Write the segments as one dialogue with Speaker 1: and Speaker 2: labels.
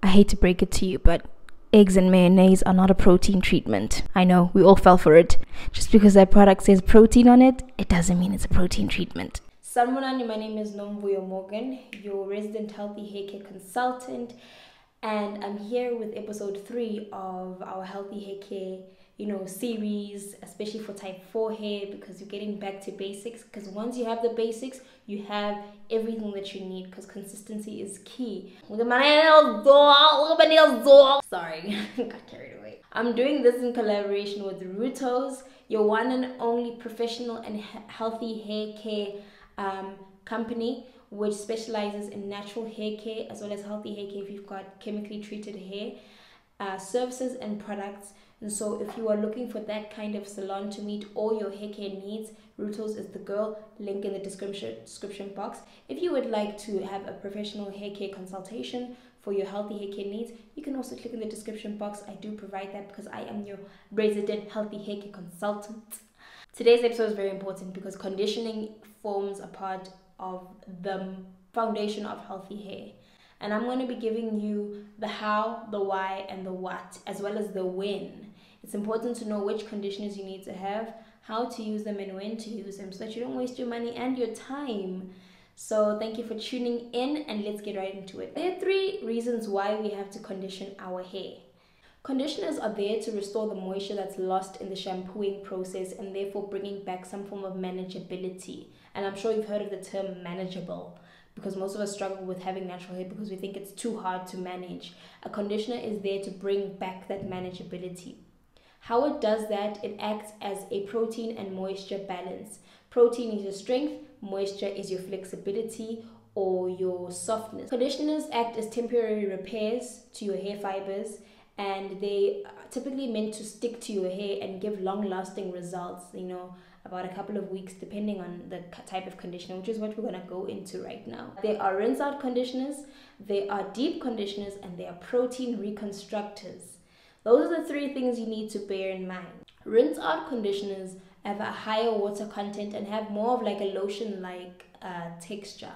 Speaker 1: I hate to break it to you, but eggs and mayonnaise are not a protein treatment. I know, we all fell for it. Just because that product says protein on it, it doesn't mean it's a protein treatment. Sanibonani, my name is Nomvuyo Morgan, your resident healthy hair care consultant, and I'm here with episode 3 of our healthy hair care series, especially for type 4 hair, because you're getting back to basics. Because once you have the basics, you have everything that you need, because consistency is key. Look at my nails, look at my nails. Sorry, got carried away. I'm doing this in collaboration with Ruutos, your one and only professional and healthy hair care company, which specializes in natural hair care as well as healthy hair care if you've got chemically treated hair, services and products. And so if you are looking for that kind of salon to meet all your hair care needs, Ruutos is the girl. Link in the description box. If you would like to have a professional hair care consultation for your healthy hair care needs, you can also click in the description box. I do provide that because I am your resident healthy hair care consultant. Today's episode is very important because conditioning forms a part of the foundation of healthy hair. And I'm going to be giving you the how, the why, and the what, as well as the when. It's important to know which conditioners you need to have, how to use them, and when to use them so that you don't waste your money and your time. So thank you for tuning in, and let's get right into it. There are 3 reasons why we have to condition our hair. Conditioners are there to restore the moisture that's lost in the shampooing process and therefore bringing back some form of manageability. And I'm sure you've heard of the term manageable, because most of us struggle with having natural hair because we think it's too hard to manage. A conditioner is there to bring back that manageability. How it does that, it acts as a protein and moisture balance. Protein is your strength, moisture is your flexibility or your softness. Conditioners act as temporary repairs to your hair fibers, and they are typically meant to stick to your hair and give long-lasting results, about a couple of weeks depending on the type of conditioner, which is what we're going to go into right now. There are rinse-out conditioners, there are deep conditioners, and there are protein reconstructors. Those are the 3 things you need to bear in mind. Rinse-out conditioners have a higher water content and have more of like a lotion-like texture.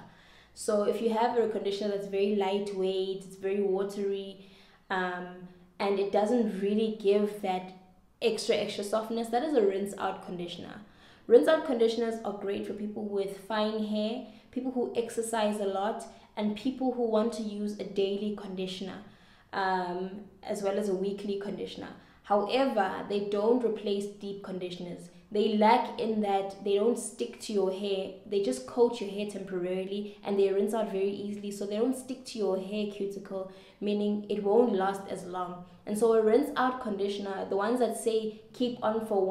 Speaker 1: So if you have a conditioner that's very lightweight, it's very watery, and it doesn't really give that extra softness, that is a rinse-out conditioner. Rinse-out conditioners are great for people with fine hair, people who exercise a lot, and people who want to use a daily conditioner, as well as a weekly conditioner. However, they don't replace deep conditioners. They lack in that they don't stick to your hair. They just coat your hair temporarily and they rinse out very easily, so they don't stick to your hair cuticle, meaning it won't last as long. And so a rinse out conditioner, the ones that say keep on for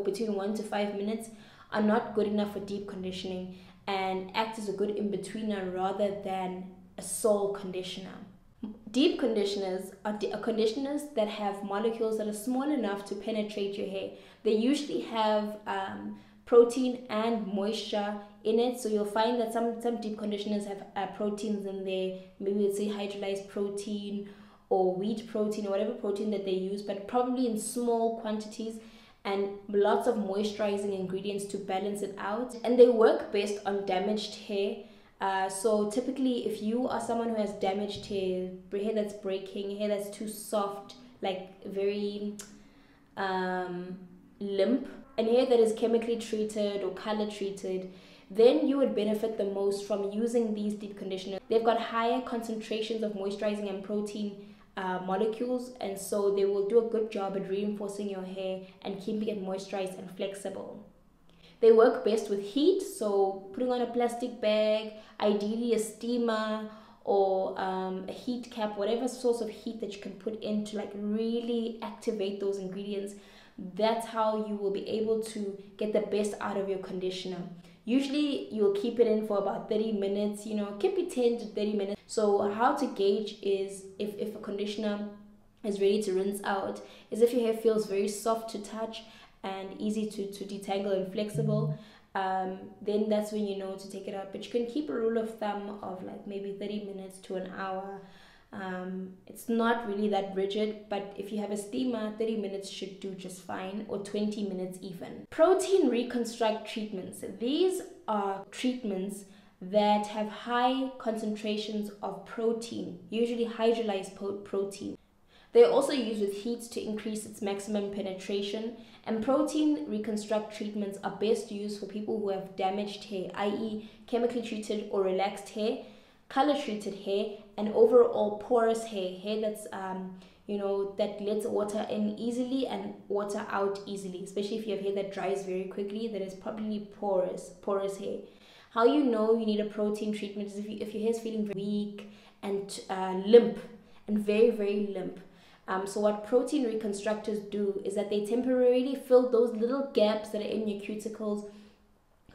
Speaker 1: between 1 to 5 minutes, are not good enough for deep conditioning and act as a good in-betweener rather than a sole conditioner. Deep conditioners are conditioners that have molecules that are small enough to penetrate your hair. They usually have protein and moisture in it, so you'll find that some deep conditioners have proteins in there. Maybe let's say hydrolyzed protein or wheat protein or whatever protein that they use, but probably in small quantities, and lots of moisturizing ingredients to balance it out. And they work best on damaged hair. So typically if you are someone who has damaged hair that's breaking, hair that's too soft, like very limp, and hair that is chemically treated or color treated, then you would benefit the most from using these deep conditioners. They've got higher concentrations of moisturizing and protein molecules, and so they will do a good job at reinforcing your hair and keeping it moisturized and flexible. They work best with heat, so putting on a plastic bag, ideally a steamer or a heat cap, whatever source of heat that you can put in to like really activate those ingredients. That's how you will be able to get the best out of your conditioner. Usually you'll keep it in for about 30 minutes, keep it 10 to 30 minutes. So how to gauge is if a conditioner is ready to rinse out is if your hair feels very soft to touch and easy to detangle and flexible, then that's when you know to take it out. But you can keep a rule of thumb of like maybe 30 minutes to an hour. It's not really that rigid, but if you have a steamer, 30 minutes should do just fine, or 20 minutes even. Protein reconstruct treatments. These are treatments that have high concentrations of protein, usually hydrolyzed protein. They are also used with heat to increase its maximum penetration, and protein reconstruct treatments are best used for people who have damaged hair, i.e. chemically treated or relaxed hair, color treated hair, and overall porous hair that's that lets water in easily and water out easily, especially if you have hair that dries very quickly, that is probably porous hair. How you know you need a protein treatment is if your hair is feeling weak and limp and very, very limp. So what protein reconstructors do is that they temporarily fill those little gaps that are in your cuticles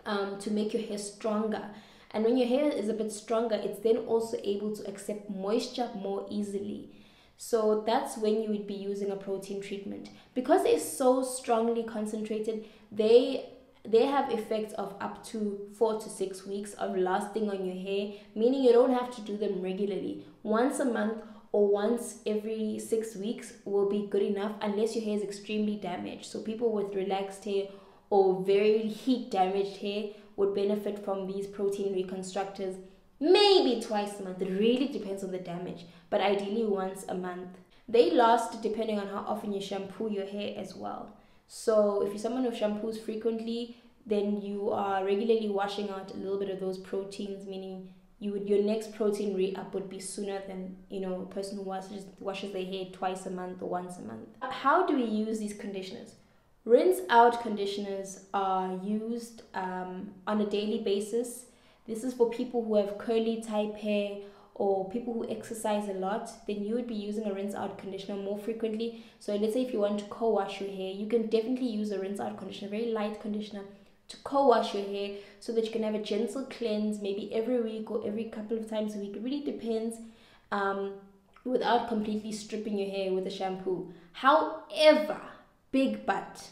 Speaker 1: to make your hair stronger. And when your hair is a bit stronger, it's then also able to accept moisture more easily. So that's when you would be using a protein treatment. Because they're so strongly concentrated, they have effects of up to 4 to 6 weeks of lasting on your hair, meaning you don't have to do them regularly. Once a month or once every 6 weeks will be good enough, unless your hair is extremely damaged. So people with relaxed hair or very heat damaged hair would benefit from these protein reconstructors maybe twice a month. It really depends on the damage, but ideally once a month. They last depending on how often you shampoo your hair as well. So if you're someone who shampoos frequently, then you are regularly washing out a little bit of those proteins, meaning your next protein re-up would be sooner than a person who washes their hair twice a month or once a month. How do we use these conditioners? Rinse out conditioners are used on a daily basis. This is for people who have curly type hair or people who exercise a lot. Then you would be using a rinse out conditioner more frequently. So let's say if you want to co-wash your hair, you can definitely use a rinse out conditioner, very light conditioner, to co-wash your hair so that you can have a gentle cleanse maybe every week or every couple of times a week. It really depends, without completely stripping your hair with a shampoo. However, big but,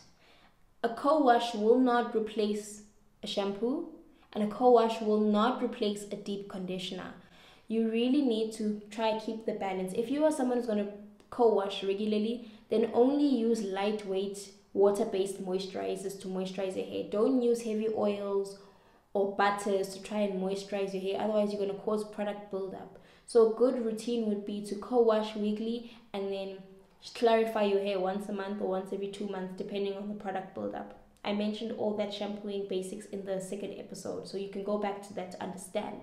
Speaker 1: a co-wash will not replace a shampoo, and a co-wash will not replace a deep conditioner. You really need to try to keep the balance. If you are someone who's going to co-wash regularly, then only use lightweight water-based moisturizers to moisturize your hair. Don't use heavy oils or butters to try and moisturize your hair, otherwise you're going to cause product buildup. So a good routine would be to co-wash weekly and then clarify your hair once a month or once every 2 months, depending on the product buildup. I mentioned all that shampooing basics in the second episode, so you can go back to that to understand.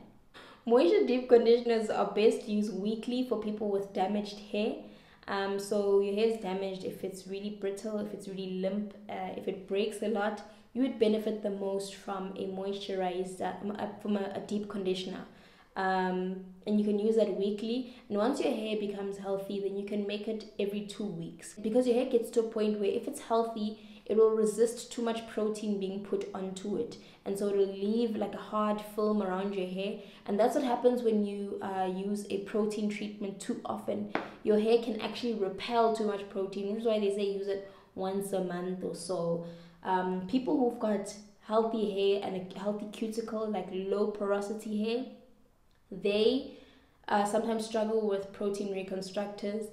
Speaker 1: Moisture deep conditioners are best used weekly for people with damaged hair. So your hair is damaged if it's really brittle, if it's really limp, if it breaks a lot, you would benefit the most from a moisturized, from a deep conditioner. And you can use that weekly, and once your hair becomes healthy, then you can make it every 2 weeks, because your hair gets to a point where if it's healthy, it will resist too much protein being put onto it, and so it will leave like a hard film around your hair. And that's what happens when you use a protein treatment too often. Your hair can actually repel too much protein, which is why they say use it once a month or so. People who've got healthy hair and a healthy cuticle, like low porosity hair, they sometimes struggle with protein reconstructors,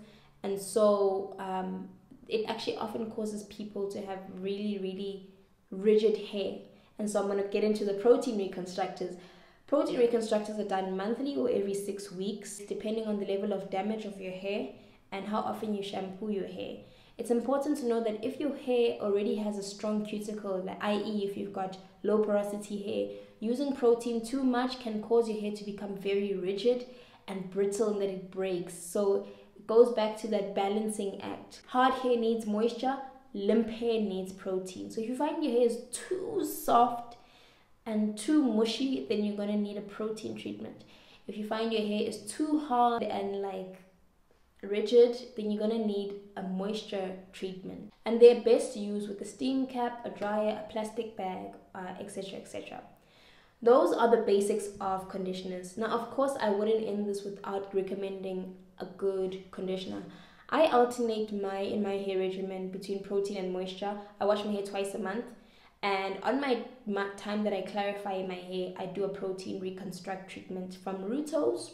Speaker 1: and so it actually often causes people to have really, really rigid hair. And so I'm going to get into the protein reconstructors. Protein reconstructors are done monthly or every 6 weeks, depending on the level of damage of your hair and how often you shampoo your hair. It's important to know that if your hair already has a strong cuticle, i.e. if you've got low porosity hair, using protein too much can cause your hair to become very rigid and brittle and that it breaks. So it goes back to that balancing act. Hard hair needs moisture, limp hair needs protein. So if you find your hair is too soft and too mushy, then you're going to need a protein treatment. If you find your hair is too hard and rigid, then you're going to need a moisture treatment. And they're best used with a steam cap, a dryer, a plastic bag, etc, etc. Those are the basics of conditioners. Now, of course, I wouldn't end this without recommending a good conditioner. I alternate in my hair regimen between protein and moisture. I wash my hair twice a month, and on my time that I clarify my hair, I do a protein reconstruct treatment from Ruutos.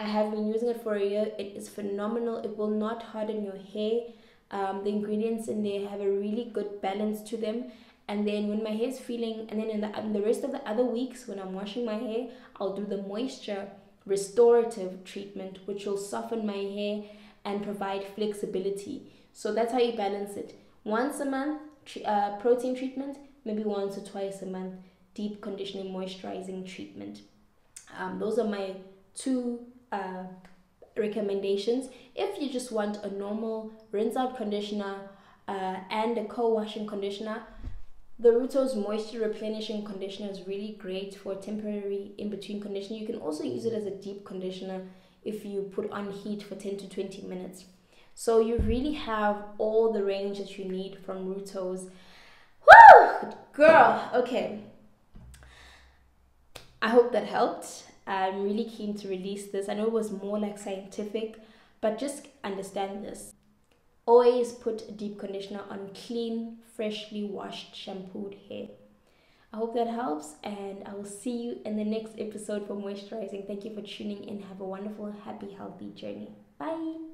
Speaker 1: I have been using it for a year. It is phenomenal. It will not harden your hair. The ingredients in there have a really good balance to them, And then when my hair is feeling, and then in the rest of the other weeks when I'm washing my hair, I'll do the moisture restorative treatment, which will soften my hair and provide flexibility. So that's how you balance it. Once a month, protein treatment, maybe once or twice a month, deep conditioning moisturizing treatment. Those are my two recommendations. If you just want a normal rinse out conditioner and a co-washing conditioner, the Ruutos Moisture Replenishing Conditioner is really great for temporary in-between conditioning. You can also use it as a deep conditioner if you put on heat for 10 to 20 minutes. So you really have all the range that you need from Ruutos. Woo! Girl! Okay. I hope that helped. I'm really keen to release this. I know it was more like scientific, but just understand this. Always put a deep conditioner on clean, freshly washed, shampooed hair. I hope that helps, and I will see you in the next episode for moisturizing. Thank you for tuning in. Have a wonderful, happy, healthy journey. Bye.